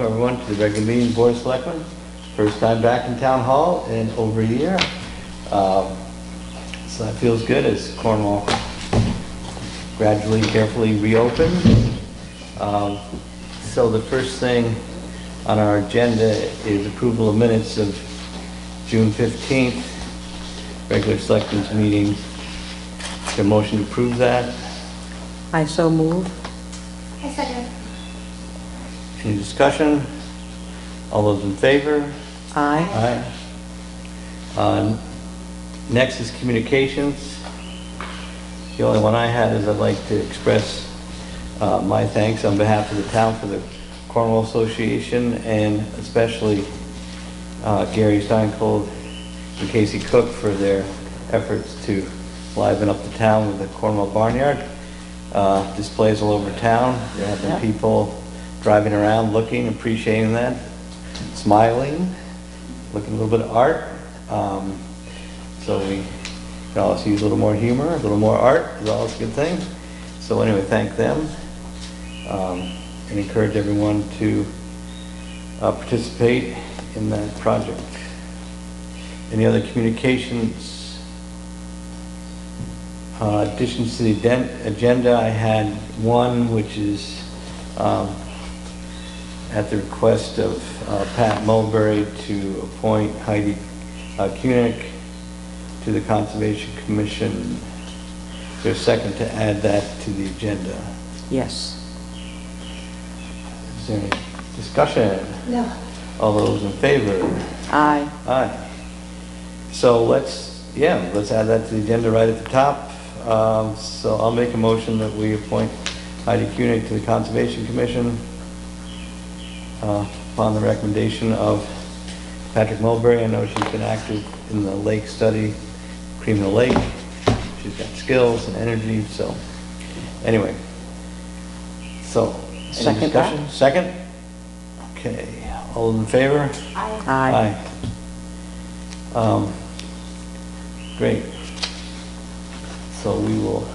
welcome everyone to the regular meeting Board of Selectmen. First time back in Town Hall in over a year. So that feels good as Cornwall gradually, carefully reopens. So the first thing on our agenda is approval of minutes of June 15th, regular Selectmen's meeting. Is there a motion to approve that? I so move. I second. Any discussion? All those in favor? Aye. Aye. Next is communications. The only one I had is I'd like to express my thanks on behalf of the town for the Cornwall Association, and especially Gary Steinkold and Casey Cook for their efforts to liven up the town with the Cornwall Barnyard. Displays all over town. There have been people driving around looking, appreciating that, smiling, looking a little bit of art. So we can always use a little more humor, a little more art is always a good thing. So anyway, thank them and encourage everyone to participate in that project. Any other communications? Additions to the agenda, I had one which is at the request of Pat Mulberry to appoint Heidi Koenig to the Conservation Commission. Is there a second to add that to the agenda? Yes. Is there any discussion? No. All those in favor? Aye. Aye. So let's add that to the agenda right at the top. So I'll make a motion that we appoint Heidi Koenig to the Conservation Commission upon the recommendation of Patrick Mulberry. I know she's been active in the lake study, Cream of the Lake. She's got skills and energy, so anyway. So, any Second discussion? that. Second? Okay, all in favor? Aye. Aye. Great. So we will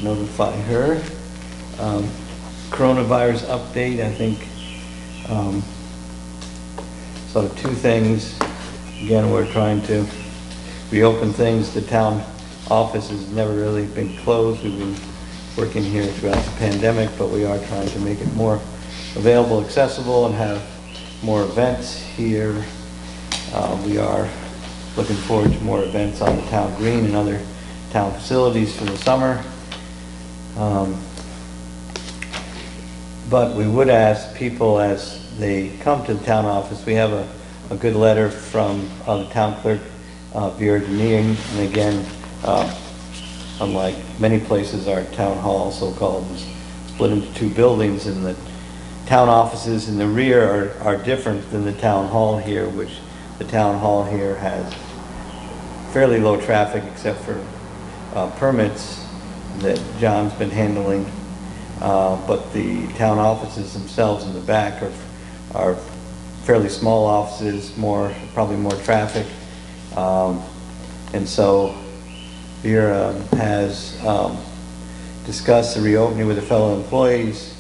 notify her. Coronavirus update, I think, sort of two things. Again, we're trying to reopen things. The town office has never really been closed. We've been working here throughout the pandemic, but we are trying to make it more available, accessible, and have more events here. We are looking forward to more events on the town green and other town facilities for the summer. But we would ask people as they come to the town office, we have a good letter from the town clerk, Vera Deneen, and again, unlike many places, our town hall, so-called, is split into two buildings, and the town offices in the rear are different than the town hall here, which the town hall here has fairly low traffic except for permits that John's been handling. But the town offices themselves in the back are fairly small offices, probably more traffic. And so Vera has discussed the reopening with the fellow employees,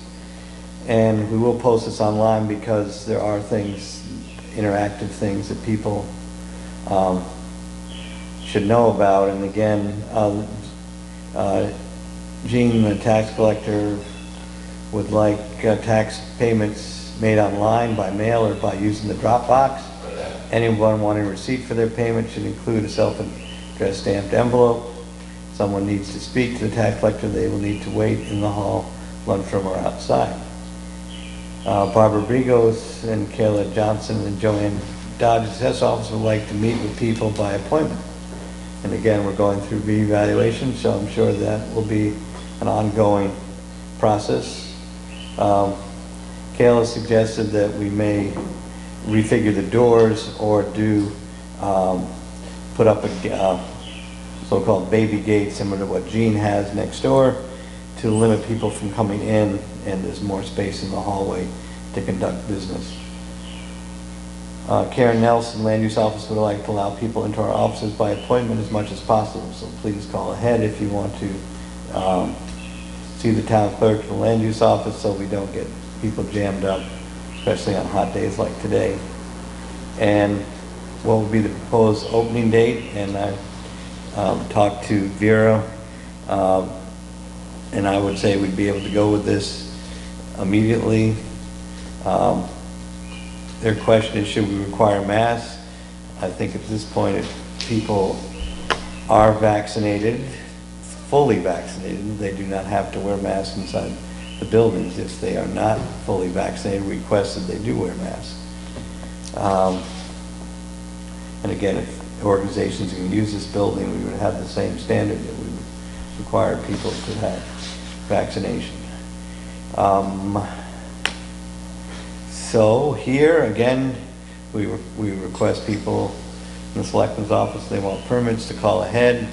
and we will post this online because there are things, interactive things that people should know about. And again, Jean, the tax collector, would like tax payments made online by mail or by using the drop box. Anyone wanting a receipt for their payment should include a self-addressed stamped envelope. If someone needs to speak to the tax collector, they will need to wait in the hall, lunchroom, or outside. Barbara Brigos and Kayla Johnson and Joanne Dodge's assessor office would like to meet with people by appointment. And again, we're going through reevaluation, so I'm sure that will be an ongoing process. Kayla suggested that we may refigure the doors or put up a so-called baby gate similar to what Jean has next door to limit people from coming in, and there's more space in the hallway to conduct business. Karen Nelson, Land Use Office, would like to allow people into our offices by appointment as much as possible, so please call ahead if you want to see the town clerk, the Land Use Office, so we don't get people jammed up, especially on hot days like today. And what would be the proposed opening date? And I talked to Vera, and I would say we'd be able to go with this immediately. Their question is, should we require masks? I think at this point, if people are vaccinated, fully vaccinated, they do not have to wear masks inside the buildings. If they are not fully vaccinated, request that they do wear masks. And again, if organizations can use this building, we would have the same standard that we would require people to have vaccination. So here, again, we request people in the selectman's office, they want permits to call ahead in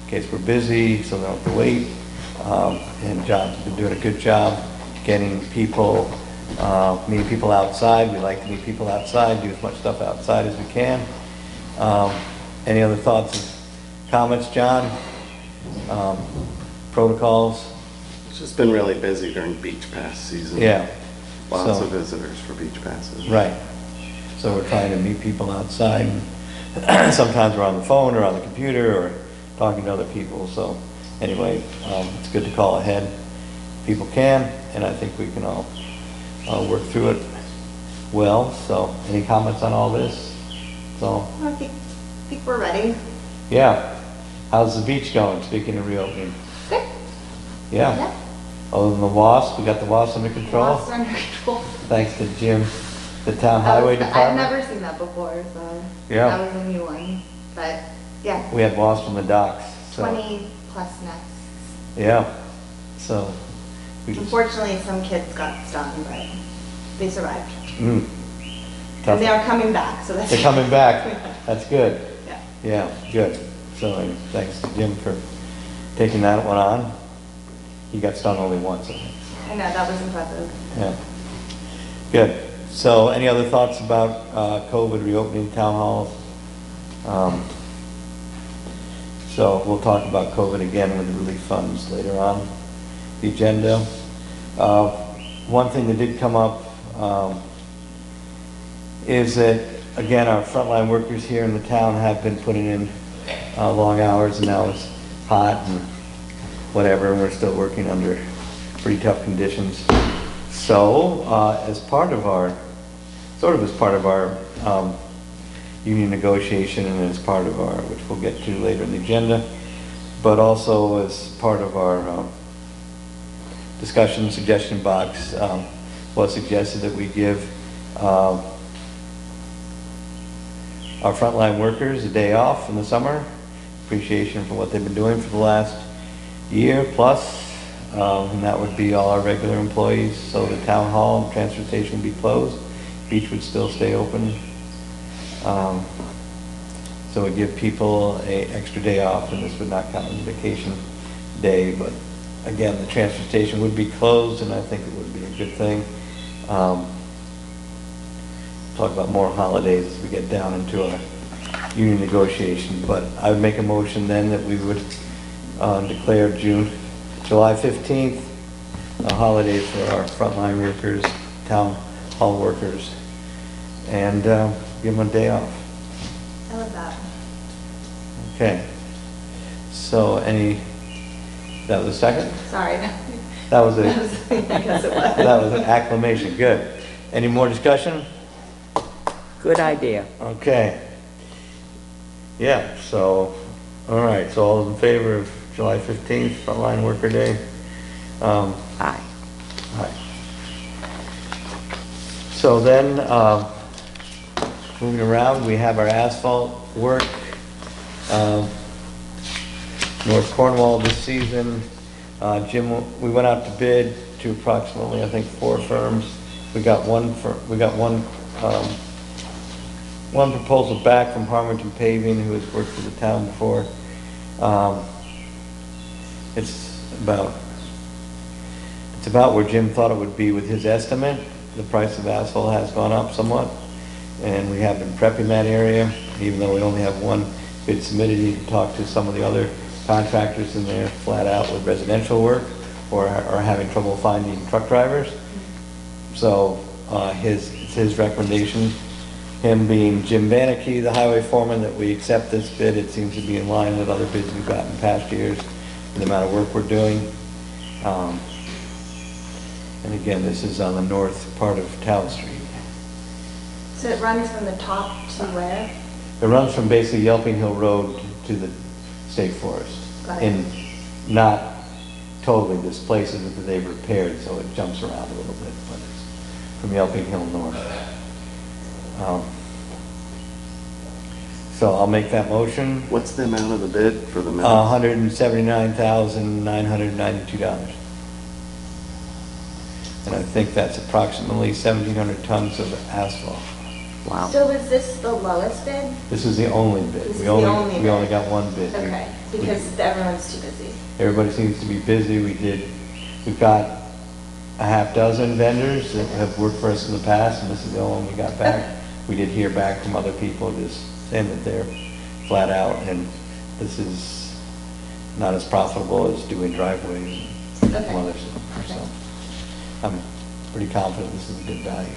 case we're busy, so they don't have to wait. And John's been doing a good job getting people, meeting people outside. We like to meet people outside, do as much stuff outside as we can. Any other thoughts or comments, John? Protocols? It's just been really busy during beach pass season. Yeah. Lots So- of visitors for beach passes. Right. So we're trying to meet people outside. Sometimes we're on the phone or on the computer or talking to other people. So anyway, it's good to call ahead. People can, and I think we can all work through it well. So any comments on all this? So I think we're ready. yeah. How's the beach going, speaking of reopening? Good. Yeah. Other than the wasp, we got the wasp under control. Wasps are under control. Thanks to Jim, the town highway I've department. never seen that before, so Yeah. that was a new one. But yeah, We had wasps on the docks. So 20 plus nests. yeah. So we just Unfortunately, some kids got stung, but they survived. tough. And they are coming back, so that's They're coming back. That's good. Yeah. Yeah, good. So thanks to Jim for taking that one on. He got stung only once, I think. I know, that was impressive. Yeah. Good. So any other thoughts about COVID reopening town halls? So we'll talk about COVID again with the relief funds later on the agenda. One thing that did come up is that, again, our frontline workers here in the town have been putting in long hours, and now it's hot and whatever, and we're still working under pretty tough conditions. So, as part of our union negotiation, and as part of our, which we'll get to later in the agenda, but also as part of our discussion suggestion box, was suggested that we give our frontline workers a day off in the summer, appreciation for what they've been doing for the last year plus, and that would be all our regular employees. So the town hall and transfer station would be closed, beach would still stay open. So we give people a extra day off, and this would not count as a vacation day, but again, the transfer station would be closed, and I think it would be a good thing. Talk about more holidays as we get down into our union negotiation, but I would make a motion then that we would declare July 15th a holiday for our frontline workers, town hall workers, and give them a day off. I love that. Okay. So that was a second? Sorry. No. That was I guess it was. that was an acclamation, good. Any more discussion? Good idea. Okay. Yeah, so, all right, so all those in favor of July 15th, Frontline Worker Day? Aye. Aye. So then, moving around, we have our asphalt work. North Cornwall this season. Jim, we went out to bid to approximately, I think, 4 firms. We got one proposal back from Harmington Paving, who has worked for the town before. It's about where Jim thought it would be with his estimate. The price of asphalt has gone up somewhat, and we have been prepping that area. Even though we only have one bid submitted, you can talk to some of the other contractors in there flat out with residential work, or are having trouble finding truck drivers. So it's his recommendation, him being Jim Bannicky, the highway foreman, that we accept this bid. It seems to be in line with other bids we've got in past years, the amount of work we're doing. And again, this is on the north part of Town Street. So it runs from the top to where? It runs from basically Yelping Hill Road to the state forest. Got it. And not totally displaces it, but they've repaired, so it jumps around a little bit, but it's from Yelping Hill north. So I'll make that motion. What's the amount of the bid for the mill? $179,992. And I think that's approximately 1,700 tons of asphalt. Wow. So is this the lowest bid? This is the only bid. This is We the only only we bid. only got one bid. Okay, because everyone's too busy. Everybody seems to be busy. We've got a half dozen vendors that have worked for us in the past, and this is the only one we got back. We did hear back from other people just saying that they're flat out, and this is not as profitable as doing driveways and Okay. some other stuff. So I'm pretty confident this is a good value.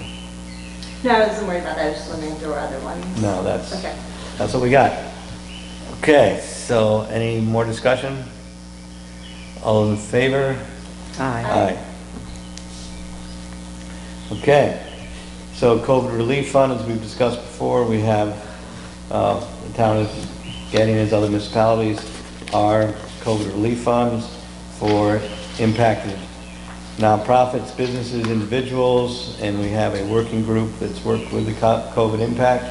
No, I wasn't worried about that. I was just wondering if there were other ones. No, that's Okay. what we got. Okay, so any more discussion? All in favor? Aye. Aye. Okay, so COVID relief fund, as we've discussed before, we have, the town is getting, as other municipalities, our COVID relief funds for impacted nonprofits, businesses, individuals, and we have a working group that's worked with the COVID impact.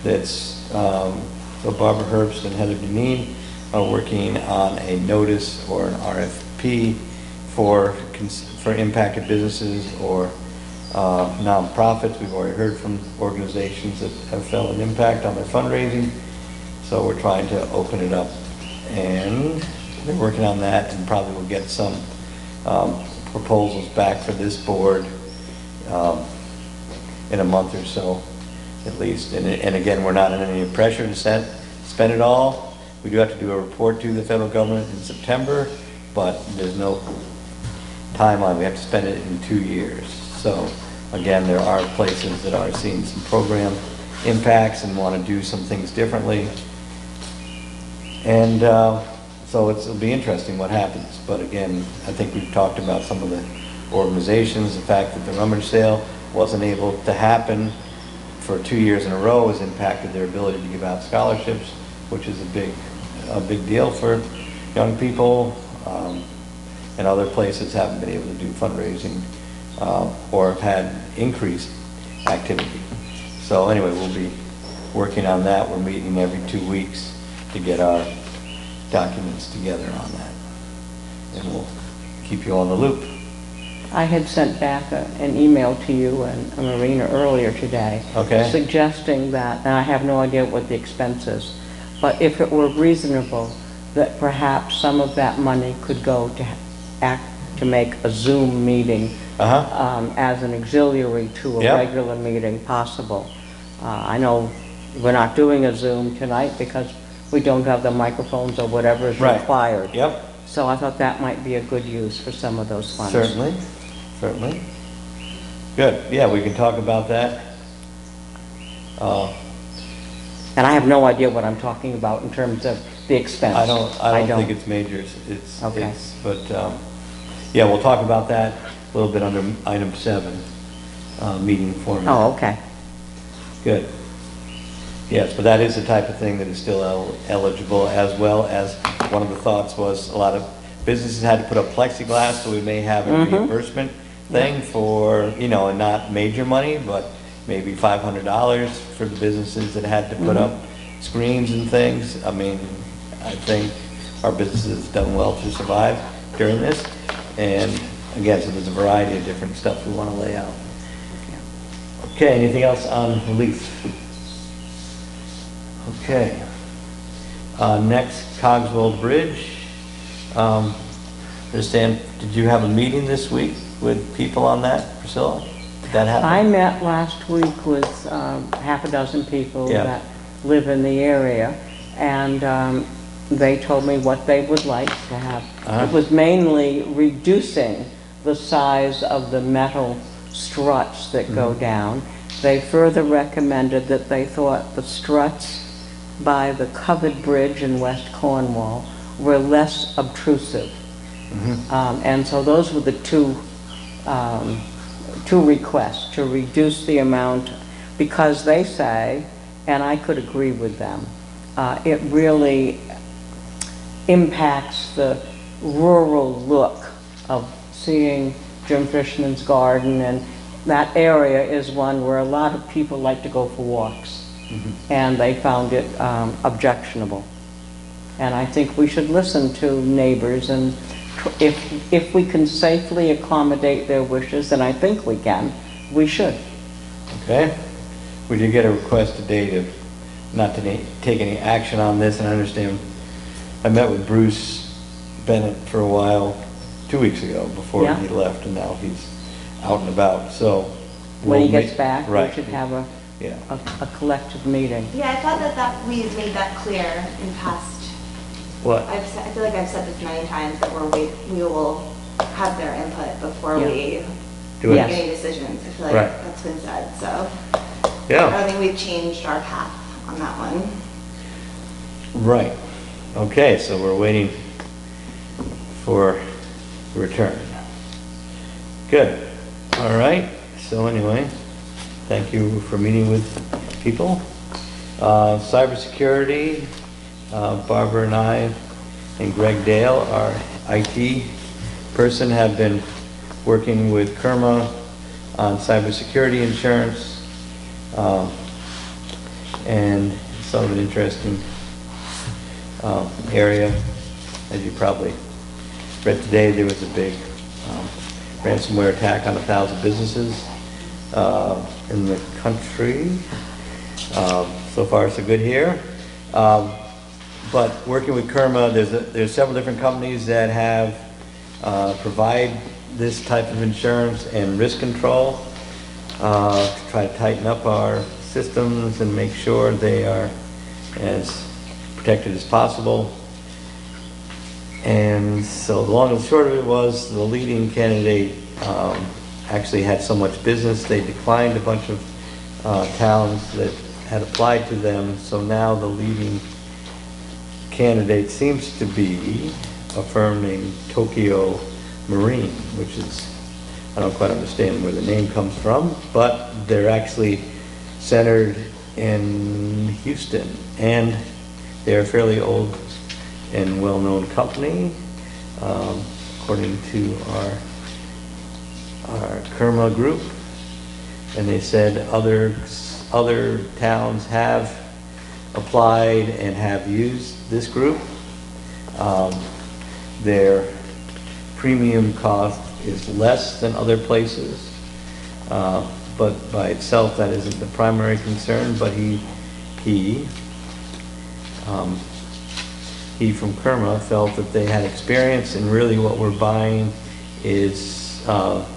That's, so Barbara Herbst and Heather Deneen are working on a notice or an RFP for impacted businesses or nonprofits. We've already heard from organizations that have felt an impact on their fundraising, so we're trying to open it up, and they're working on that, and probably will get some proposals back for this board in a month or so, at least. And again, we're not in any pressure to spend it all. We do have to do a report to the federal government in September, but there's no timeline. We have to spend it in 2 years. So again, there are places that are seeing some program impacts and want to do some things differently. And so it'll be interesting what happens. But again, I think we've talked about some of the organizations. The fact that the rummage sale wasn't able to happen for 2 years in a row has impacted their ability to give out scholarships, which is a big deal for young people. And other places haven't been able to do fundraising or have had increased activity. So anyway, we'll be working on that. We're meeting every 2 weeks to get our documents together on that. And we'll keep you on the loop. I had sent back an email to you and Marina earlier today. Okay. Suggesting that, and I have no idea what the expense is, but if it were reasonable, that perhaps some of that money could go to make a Zoom meeting as an auxiliary to a regular meeting possible. I know we're not doing a Zoom tonight because we don't have the microphones or whatever is required. Yep. So I thought that might be a good use for some of those funds. Certainly. Good. Yeah, we can talk about that. And I have no idea what I'm talking about in terms of the expense. I don't think it's major. Okay. But yeah, we'll talk about that a little bit under item 7, meeting format. Oh, okay. Good. Yes, but that is the type of thing that is still eligible, as well as one of the thoughts was a lot of businesses had to put up plexiglass, so we may have a reimbursement thing for, and not major money, but maybe $500 for the businesses that had to put up screens and things. I mean, I think our business has done well to survive during this. And again, so there's a variety of different stuff we want to lay out. Okay, anything else on relief? Okay. Next, Cogswell Bridge. Understand, did you have a meeting this week with people on that, Priscilla? Did that happen? I met last week with half a dozen people that live in the area, and they told me what they would like to have. It was mainly reducing the size of the metal struts that go down. They further recommended that they thought the struts by the covered bridge in West Cornwall were less obtrusive. And so those were the two requests, to reduce the amount, because they say, and I could agree with them, it really impacts the rural look of seeing Jim Fishman's garden, and that area is one where a lot of people like to go for walks, and they found it objectionable. And I think we should listen to neighbors, and if we can safely accommodate their wishes, and I think we can, we should. Okay. We did get a request today to not to take any action on this, and I understand. I met with Bruce Bennett for a while 2 weeks ago before Yeah. he left, and now he's out and about. So When he we'll gets back, we right. should have a Yeah. collective meeting. Yeah, I thought that we had made that clear in past. What? I feel like I've said this many times that we will have their input before Yeah. we Do it. Yes. make any decisions. I feel like Right. that's been said, so I Yeah. don't think we've changed our path on that one. Right. Okay, so we're waiting for return. Good. All right. So anyway, thank you for meeting with people. Cybersecurity, Barbara and I and Greg Dale, our IT person, have been working with Kerma on cybersecurity insurance. And it's sort of an interesting area. As you probably read today, there was a big ransomware attack on 1,000 businesses in the country. So far, so good here. But working with Kerma, there's several different companies that have provide this type of insurance and risk control to try to tighten up our systems and make sure they are as protected as possible. And so the long and short of it was, the leading candidate actually had so much business, they declined a bunch of towns that had applied to them. So now the leading candidate seems to be a firm named Tokyo Marine, which is, I don't quite understand where the name comes from, but they're actually centered in Houston, and they're a fairly old and well-known company, according to our Kerma group. And they said other towns have applied and have used this group. Their premium cost is less than other places, but by itself that isn't the primary concern. But he from Kerma felt that they had experience, and really what we're buying is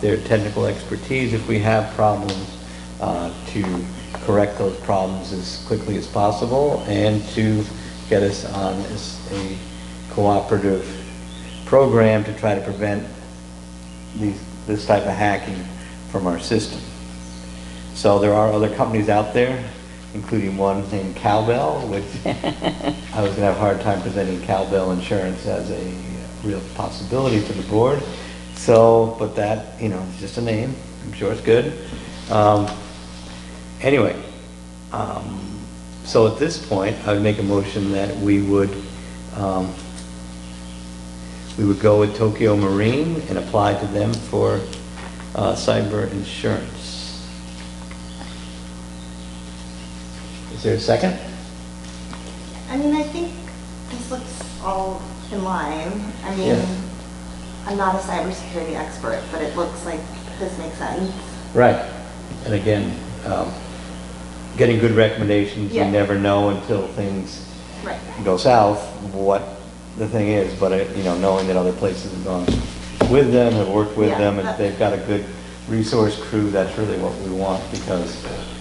their technical expertise if we have problems, to correct those problems as quickly as possible, and to get us on a cooperative program to try to prevent this type of hacking from our system. So there are other companies out there, including one named Cowbell, which I was going to have a hard time presenting Cowbell Insurance as a real possibility for the board. So, but that, you know, it's just a name. I'm sure it's good. Anyway, so at this point, I would make a motion that we would go with Tokyo Marine and apply to them for cyber insurance. Is there a second? I mean, I think this looks all in line. I mean, Yeah. I'm not a cybersecurity expert, but it looks like this makes sense. Right. And again, getting good recommendations, Yeah. you never know until things Right. go south what the thing is. But you know, knowing that other places have gone with them, have worked with Yeah, them, and that- they've got a good resource crew, that's really what we want, because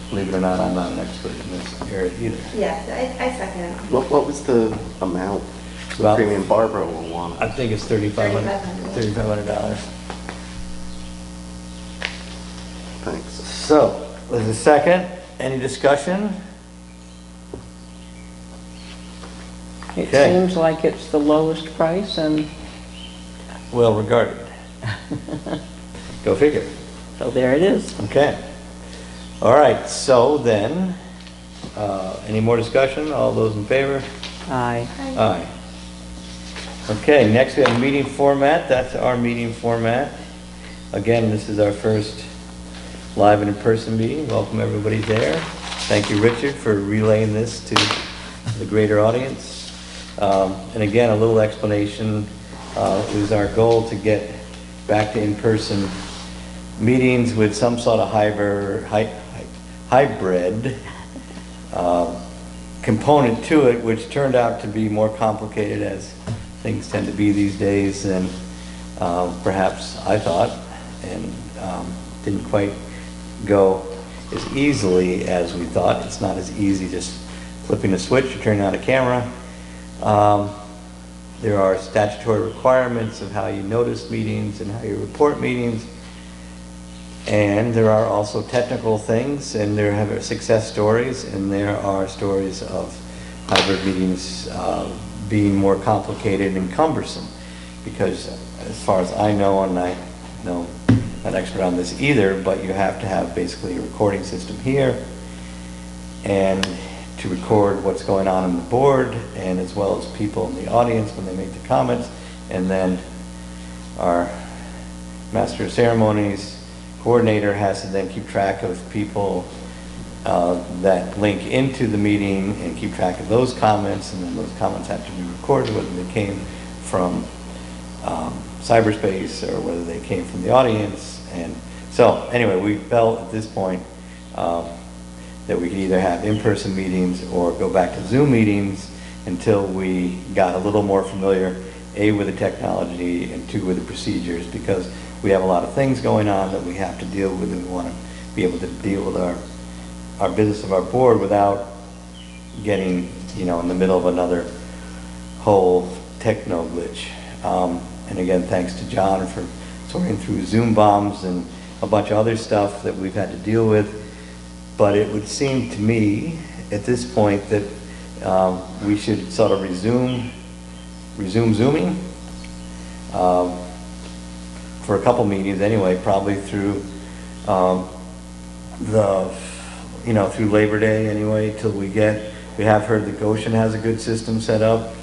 believe it or not, I'm not an expert in this area either. Yeah, I second. What was the amount? The Well, premium Barbara will want? I think it's $3,500. $3,500. So, there's a second. Any discussion? It Okay. seems like it's the lowest price, and Well regarded. Go figure. so there it is. Okay. All right, so then, any more discussion? All those in favor? Aye. Aye. Okay, next we have meeting format. That's our meeting format. Again, this is our first live and in-person meeting. Welcome everybody there. Thank you, Richard, for relaying this to the greater audience. And again, a little explanation. It was our goal to get back to in-person meetings with some sort of hybrid component to it, which turned out to be more complicated, as things tend to be these days, than perhaps I thought, and didn't quite go as easily as we thought. It's not as easy just flipping a switch or turning on a camera. There are statutory requirements of how you notice meetings and how you report meetings. And there are also technical things, and there have success stories, and there are stories of hybrid meetings being more complicated and cumbersome. Because as far as I know, and I know I'm not expert on this either, but you have to have basically a recording system here, and to record what's going on in the board, and as well as people in the audience when they make the comments, and then our master of ceremonies coordinator has to then keep track of people that link into the meeting and keep track of those comments, and then those comments have to be recorded, whether they came from cyberspace or whether they came from the audience. And so anyway, we felt at this point that we could either have in-person meetings or go back to Zoom meetings until we got a little more familiar, A, with the technology, and 2, with the procedures, because we have a lot of things going on that we have to deal with, and we want to be able to deal with our business of our board without getting, in the middle of another whole techno glitch. And again, thanks to John for sorting through Zoom bombs and a bunch of other stuff that we've had to deal with. But it would seem to me at this point that we should sort of resume Zooming for a couple meetings anyway, probably through through Labor Day anyway, till we have heard that Goshen has a good system set up,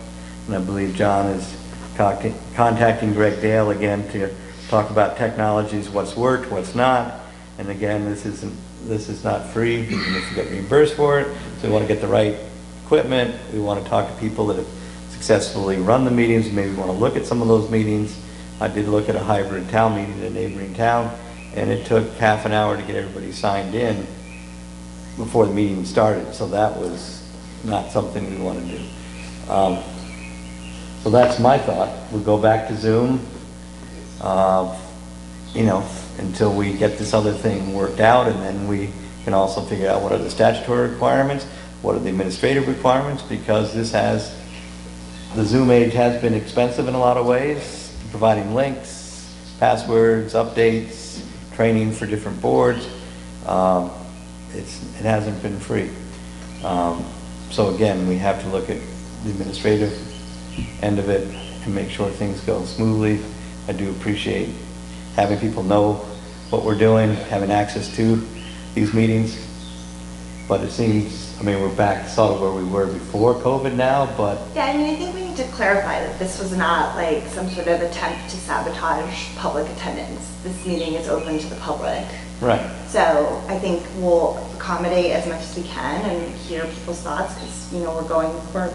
and I believe John is contacting Greg Dale again to talk about technologies, what's worked, what's not. And again, this is not free, even if you get reimbursed for it. So we want to get the right equipment. We want to talk to people that have successfully run the meetings. Maybe want to look at some of those meetings. I did look at a hybrid town meeting in a neighboring town, and it took half an hour to get everybody signed in before the meeting started. So that was not something we want to do. So that's my thought. We'll go back to Zoom, until we get this other thing worked out, and then we can also figure out what are the statutory requirements, what are the administrative requirements, because the Zoom age has been expensive in a lot of ways, providing links, passwords, updates, training for different boards. It hasn't been free. So again, we have to look at the administrative end of it and make sure things go smoothly. I do appreciate having people know what we're doing, having access to these meetings. But it seems, we're back sort of where we were before COVID now, but... Yeah, I think we need to clarify that this was not like some sort of attempt to sabotage public attendance. This meeting is open to the public. Right. So I think we'll accommodate as much as we can and hear people's thoughts, because, we're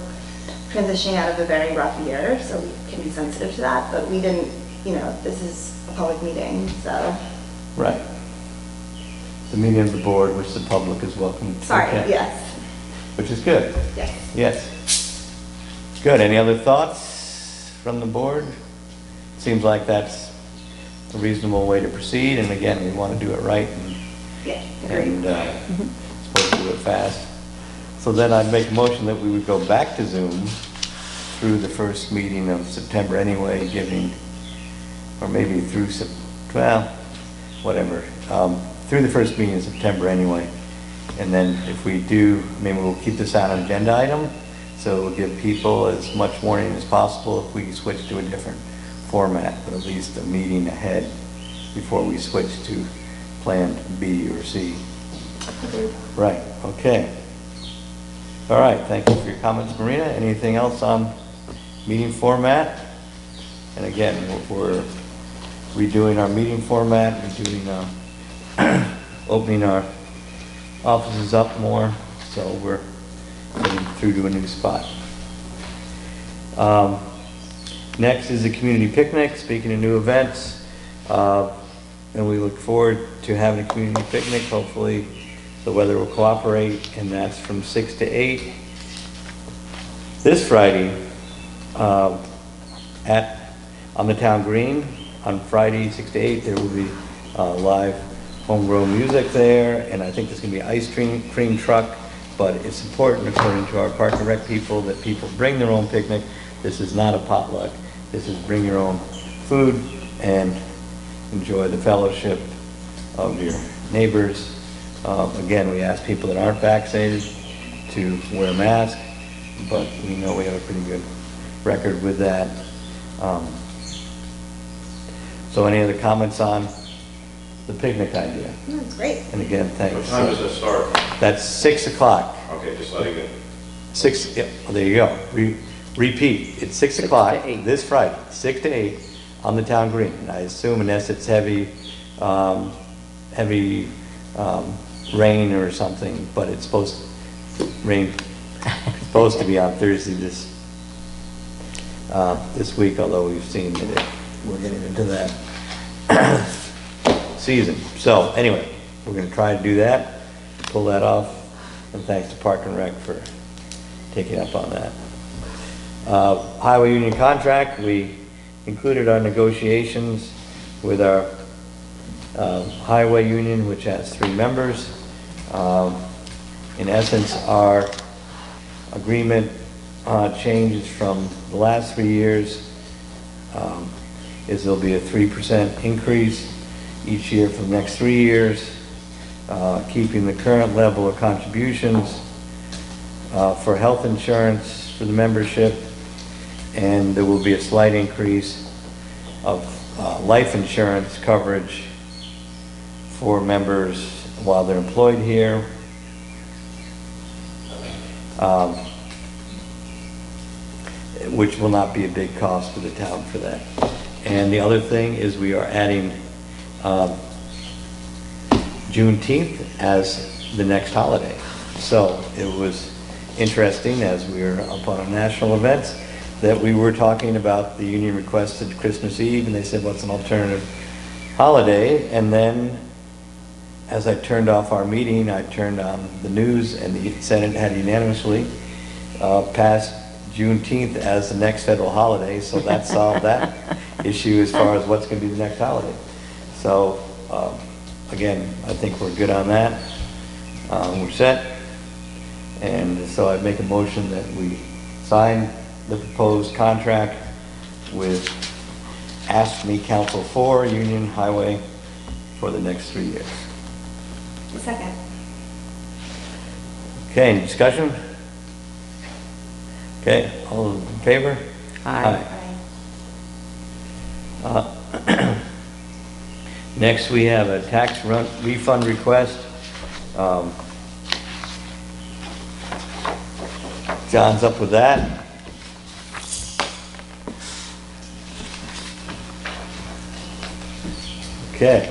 transitioning out of a very rough year, so we can be sensitive to that, but we didn't, this is a public meeting, so. Right. The meeting of the board, which the public is welcome to Sorry, attend. yes. Which is good. Yes. Yes. Good. Any other thoughts from the board? Seems like that's a reasonable way to proceed, and again, we want to do it right and supposed to do it fast. So then I'd make a motion that we would go back to Zoom through the first meeting of September anyway, or maybe through, whatever. through the first meeting in September anyway. And then if we do, maybe we'll keep this on an agenda item, so we'll give people as much warning as possible if we switch to a different format, but at least a meeting ahead before we switch to Plan B or C. Right, okay. All right, thank you for your comments, Marina. Anything else on meeting format? And again, we're redoing our meeting format, redoing, opening our offices up more, so we're getting through to a new spot. Next is the community picnic. Speaking of new events, and we look forward to having a community picnic. Hopefully the weather will cooperate, and that's from 6 to 8 this Friday on the town green. On Friday 6 to 8 there will be live homegrown music there, and I think there's going to be an ice cream truck, but it's important, according to our Park and Rec people, that people bring their own picnic. This is not a potluck. This is bring your own food and enjoy the fellowship of your neighbors. Again, we ask people that aren't vaccinated to wear a mask, but we know we have a pretty good record with that. So any other comments on the picnic idea? No, it's great. And again, thanks. What time does it start? That's 6 o'clock. Okay, just letting it. 6, yeah, well, there you go. Repeat, it's 6 6 o'clock to 8. this Friday, 6 to 8 on the town green. And I assume unless it's heavy rain or something, but it's supposed to rain, it's supposed to be on Thursday this week, although we've seen that we're getting into that season. So anyway, we're going to try to do that, pull that off, and thanks to Park and Rec for taking up on that. Highway union contract, we included our negotiations with our highway union, which has 3 members. In essence, our agreement changes from the last 3 years. Is there'll be a 3% increase each year for the next 3 years, keeping the current level of contributions for health insurance for the membership, and there will be a slight increase of life insurance coverage for members while they're employed here. Which will not be a big cost to the town for that. And the other thing is we are adding Juneteenth as the next holiday. So it was interesting as we were up on our national events that we were talking about the union requested Christmas Eve, and they said, what's an alternative holiday? And then as I turned off our meeting, I turned on the news, and the Senate had unanimously passed Juneteenth as the next federal holiday, so that solved that issue as far as what's going to be the next holiday. So again, I think we're good on that. We're set. And so I make a motion that we sign the proposed contract with AFSCME Council 4 Union Highway for the next 3 years. Second. Okay, any discussion? Okay, all in favor? Aye. Next, we have a tax refund request. John's up with that. Okay.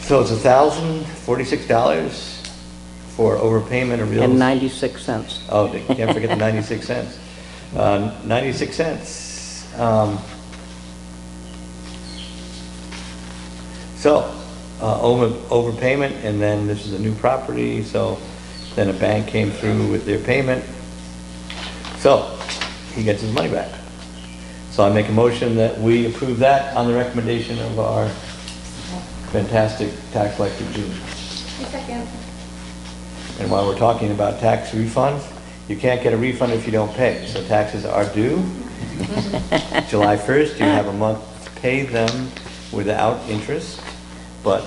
So it's $1,046 for overpayment of real. And 96 cents. Oh, can't forget the 96 cents. 96 cents. Overpayment, and then this is a new property, so then a bank came through with their payment. So he gets his money back. So I make a motion that we approve that on the recommendation of our fantastic tax collector, Julie. Second. And while we're talking about tax refunds, you can't get a refund if you don't pay. So taxes are due July 1st. You have a month to pay them without interest, but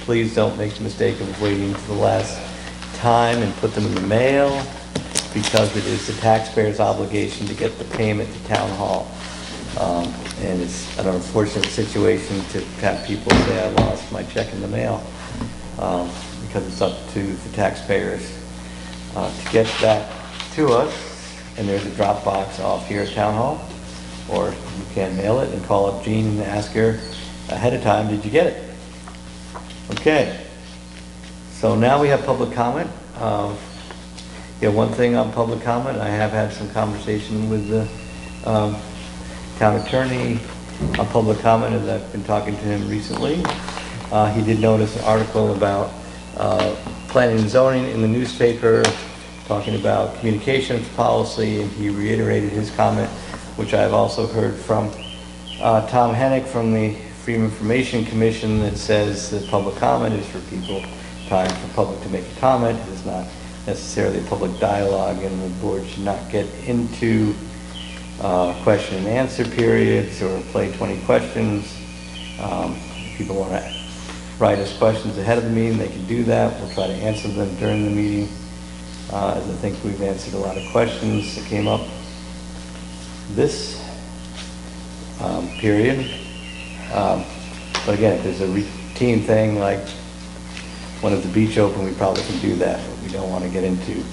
please don't make the mistake of waiting to the last time and put them in the mail, because it is the taxpayer's obligation to get the payment to town hall. And it's an unfortunate situation to have people say, I lost my check in the mail, because it's up to the taxpayers to get that to us. And there's a drop box off here at town hall, or you can mail it and call up Jean and ask her ahead of time, did you get it? Okay, so now we have public comment. Yeah, one thing on public comment, I have had some conversation with the town attorney on public comment, as I've been talking to him recently. He did notice an article about planning and zoning in the newspaper, talking about communications policy, and he reiterated his comment, which I've also heard from Tom Hennick from the Freedom of Information Commission, that says that public comment is for people, time for public to make a comment. It is not necessarily a public dialogue, and the board should not get into question and answer periods or play 20 questions. If people want to write us questions ahead of the meeting, they can do that. We'll try to answer them during the meeting, as I think we've answered a lot of questions that came up this period. But again, if there's a routine thing like when at the beach open, we probably can do that, but we don't want to get into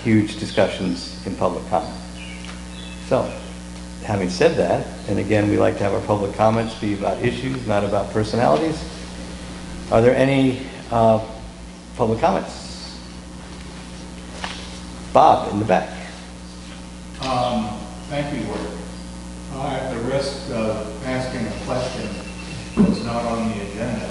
huge discussions in public comment. So, having said that, and again, we like to have our public comments be about issues, not about personalities. Are there any public comments? Bob, in the back. Thank you, Ward. At the risk of asking a question that's not on the agenda,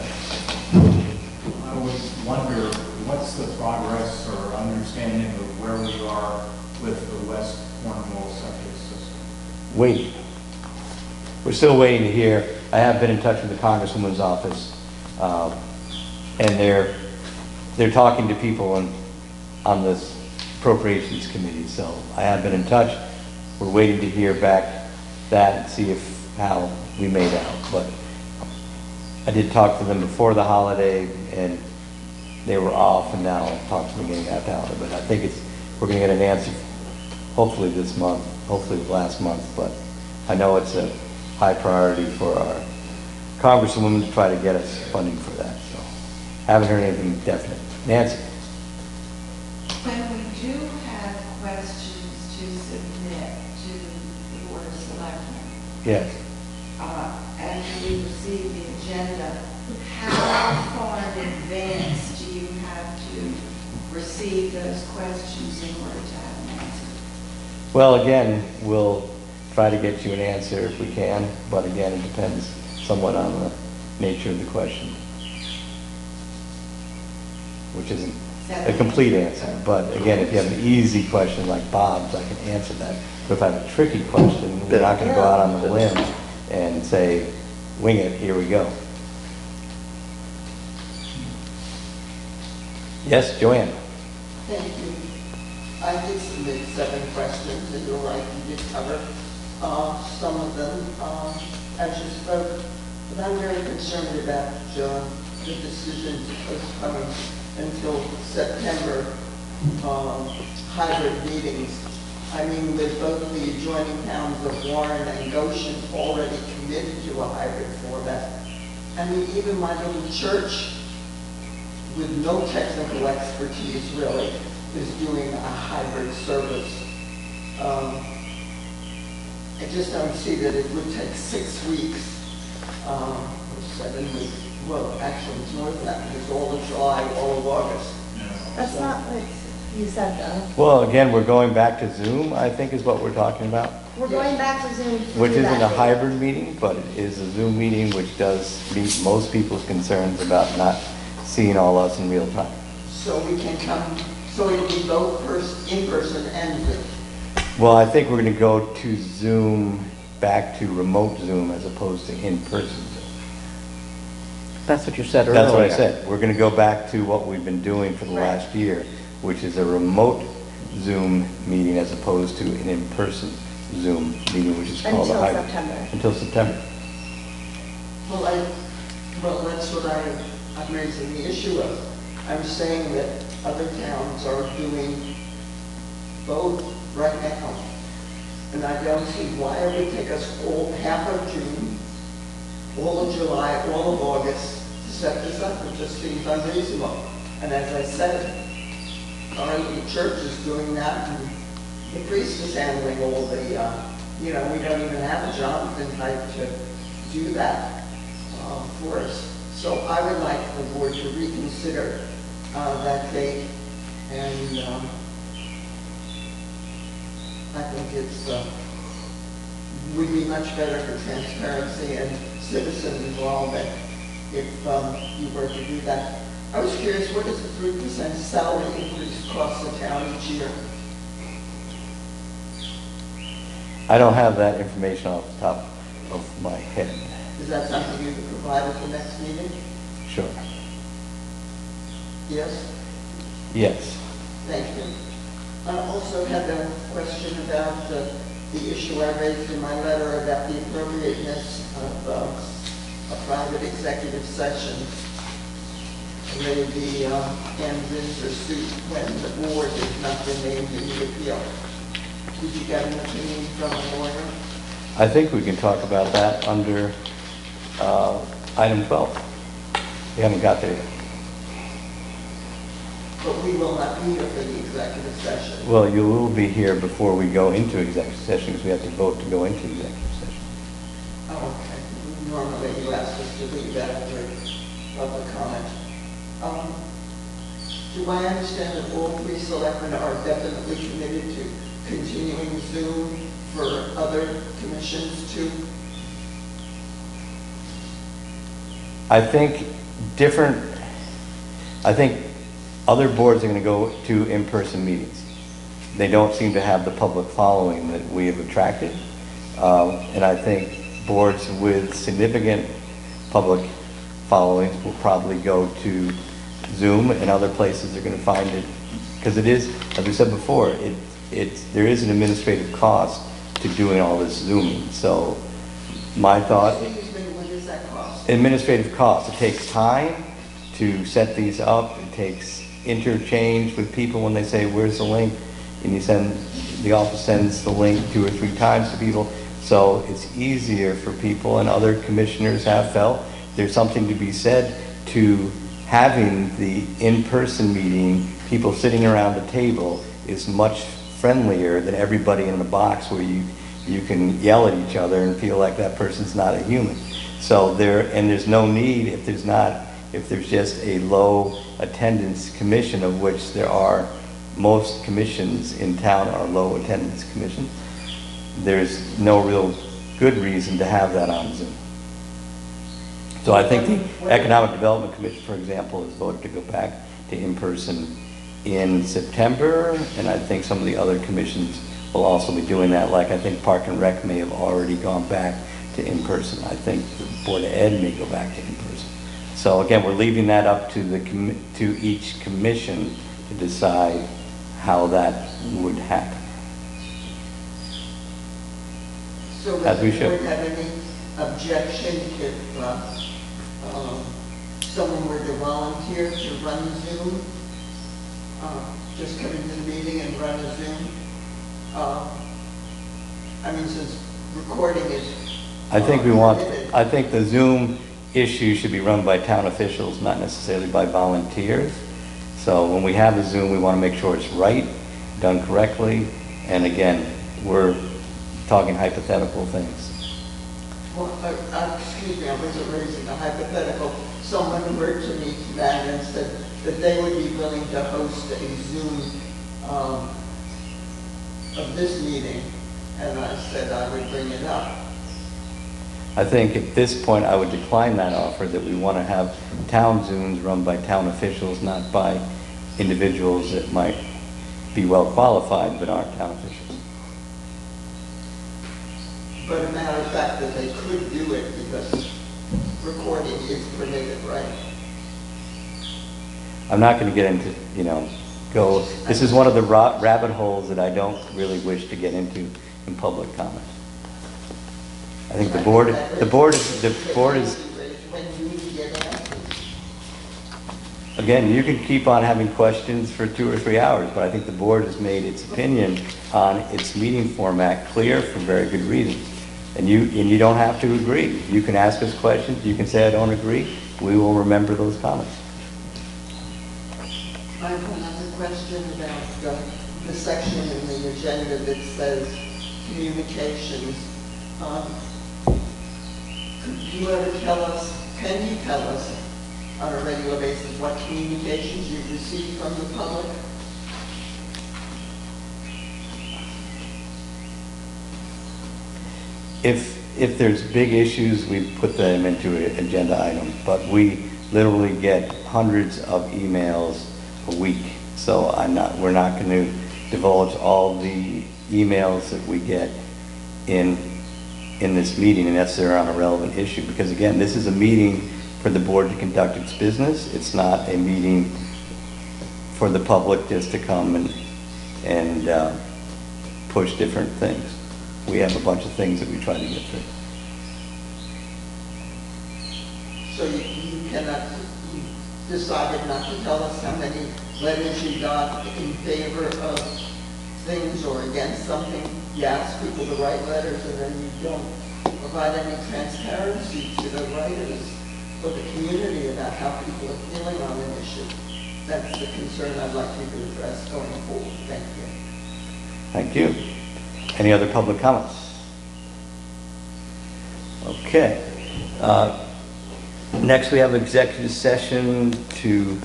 I would wonder what's the progress or understanding of where we are with the West Cornwall septic system? Waiting. We're still waiting to hear. I have been in touch with the Congresswoman's office, and they're talking to people on this appropriations committee. So I have been in touch. We're waiting to hear back that and see how we made out. But I did talk to them before the holiday, and they were off, and now I'll talk to them again after the holiday. But I think we're going to get an answer hopefully this month, hopefully last month. But I know it's a high priority for our Congresswoman to try to get us funding for that. So haven't heard anything definite. Nancy? When we do have questions to submit to the Board of Selectmen, Yes. and we receive the agenda, how far in advance do you have to receive those questions in order to have an answer? Well, again, we'll try to get you an answer if we can, but again, it depends somewhat on the nature of the question, which isn't a complete answer. But again, if you have an easy question like Bob's, I can answer that. But if I have a tricky question, we're not going to go out on the limb and say, wing it, here we go. Yes, Joanne? Thank you. I did submit 7 questions, and you're right, you did cover some of them as you spoke. But I'm very concerned about the decision to postpone until September hybrid meetings. I mean, with both the adjoining towns of Warren and Goshen already committed to a hybrid format. I mean, even my little church, with no technical expertise really, is doing a hybrid service. I just don't see that it would take 6 weeks, or 7 weeks. Well, actually, it's more than that, because all of July, all of August. That's not what you said, though. Well, again, we're going back to Zoom, I think is what we're talking about. We're going back to Zoom. Which through isn't that a hybrid meeting, but it is a Zoom meeting, which does meet most people's concerns about not seeing all us in real time. So we can come, so it'll be both in person and Zoom. Well, I think we're going to go to Zoom, back to remote Zoom as opposed to in-person Zoom. That's what you said earlier. That's what I said. We're going to go back to what we've been doing for the last year, which is a remote Zoom meeting as opposed to an in-person Zoom meeting, which is called a hybrid. Until September. Until September. Well, that's what I'm raising the issue of. I'm saying that other towns are doing both right now. And I don't see why it would take us all, half of June, all of July, all of August to set this up. It just seems unreasonable. And as I said, our little church is doing that, and the priest is handling all the, we don't even have a Jonathan type to do that for us. So I would like the board to reconsider that date, and I think it's would be much better for transparency and citizen involvement if you were to do that. I was curious, what does the 3% salary increase cost the town each year? I don't have that information off the top of my head. Is that something you could provide at the next meeting? Sure. Yes? Yes. Thank you. I also had a question about the issue I raised in my letter about the appropriateness of a private executive session. Maybe ends in pursuit when the board has not been named in the appeal. Did you get an opinion from a lawyer? I think we can talk about that under item 12. We haven't got there yet. But we will not be here for the executive session. Well, you will be here before we go into executive session, because we have to vote to go into executive session. Oh, okay. Normally you ask us to leave after public comment. Do I understand that all three selectmen are definitely committed to continuing Zoom for other commissions too? I think other boards are going to go to in-person meetings. They don't seem to have the public following that we have attracted. And I think boards with significant public followings will probably go to Zoom, and other places are going to find it, because it is, as we said before, there is an administrative cost to doing all this Zooming. So my thought, Excuse me, what does that cost? administrative cost, it takes time to set these up, it takes interchange with people when they say, where's the link? And the office sends the link 2 or 3 times to people. So it's easier for people, and other commissioners have felt there's something to be said to having the in-person meeting, people sitting around the table is much friendlier than everybody in the box where you can yell at each other and feel like that person's not a human. So there's no need, if there's just a low attendance commission, of which there are, most commissions in town are low attendance commissions, there's no real good reason to have that on Zoom. So I think the Economic Development Commission, for example, has voted to go back to in-person in September, and I think some of the other commissions will also be doing that. Like I think Park and Rec may have already gone back to in-person. I think the Board of Ed may go back to in-person. So again, we're leaving that up to each commission to decide how that would happen. So As we does the should. board have any objection if someone were to volunteer to run Zoom? Just come into the meeting and run a Zoom? Since recording is I permitted. I think the Zoom issue should be run by town officials, not necessarily by volunteers. So when we have a Zoom, we want to make sure it's right, done correctly, and again, we're talking hypothetical things. Well, excuse me, I wasn't raising a hypothetical. Someone wrote to me tonight and said that they would be willing to host a Zoom of this meeting, and I said I would bring it up. I think at this point, I would decline that offer, that we want to have town Zooms run by town officials, not by individuals that might be well qualified but aren't town officials. But a matter of fact that they could do it because recording is permitted, right? I'm not going to get into, this is one of the rabbit holes that I don't really wish to get into in public comment. I think the board is again, you can keep on having questions for 2 or 3 hours, but I think the board has made its opinion on its meeting format clear for very good reasons. And you don't have to agree. You can ask us questions, you can say, I don't agree. We will remember those comments. I have another question about the section in the agenda that says communications. Could you ever can you tell us on a regular basis what communications you receive from the public? If there's big issues, we put them into an agenda item, but we literally get hundreds of emails a week. So we're not going to divulge all the emails that we get in this meeting unless they're on a relevant issue. Because again, this is a meeting for the board to conduct its business. It's not a meeting for the public just to come and push different things. We have a bunch of things that we try to get through. So you you decided not to tell us how many letters you got in favor of things or against something. You ask people to write letters and then you don't provide any transparency to the writers or the community about how people are feeling on an issue. That's the concern I'd like you to address going forward. Thank you. Thank you. Any other public comments? Okay. Next, we have executive session to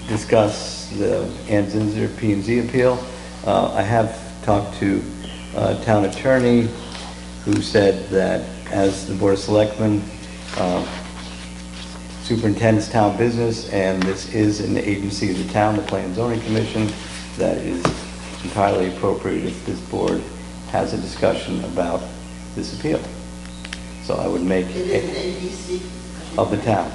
discuss the Ann Zinser P&Z appeal. I have talked to town attorney who said that as the Board of Selectmen superintends town business, and this is an agency of the town, the Planning and Zoning Commission, that is entirely appropriate if this board has a discussion about this appeal. So I would make It is an ABC of the town.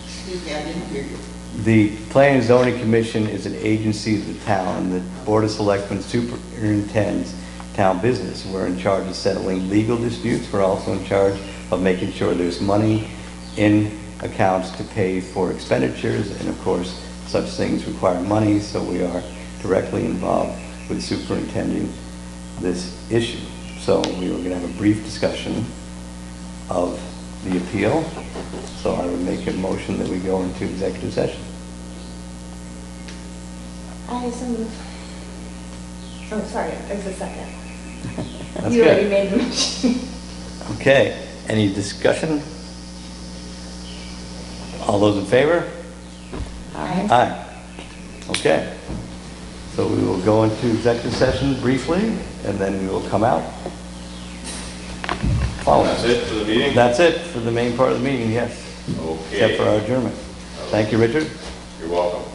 Excuse me, I didn't hear you. The Planning and Zoning Commission is an agency of the town. The Board of Selectmen superintends town business. We're in charge of settling legal disputes. We're also in charge of making sure there's money in accounts to pay for expenditures, and of course, such things require money, so we are directly involved with superintending this issue. So we were going to have a brief discussion of the appeal. So I would make a motion that we go into executive session. I so moved. Oh, sorry, there's a second. That's You already good. made the motion. Okay, any discussion? All those in favor? Aye. Aye. Okay. So we will go into executive session briefly, and then we will come out. Following. That's it for the meeting? That's it for the main part of the meeting, yes. Okay. Except for our adjournment. Thank you, Richard. You're welcome.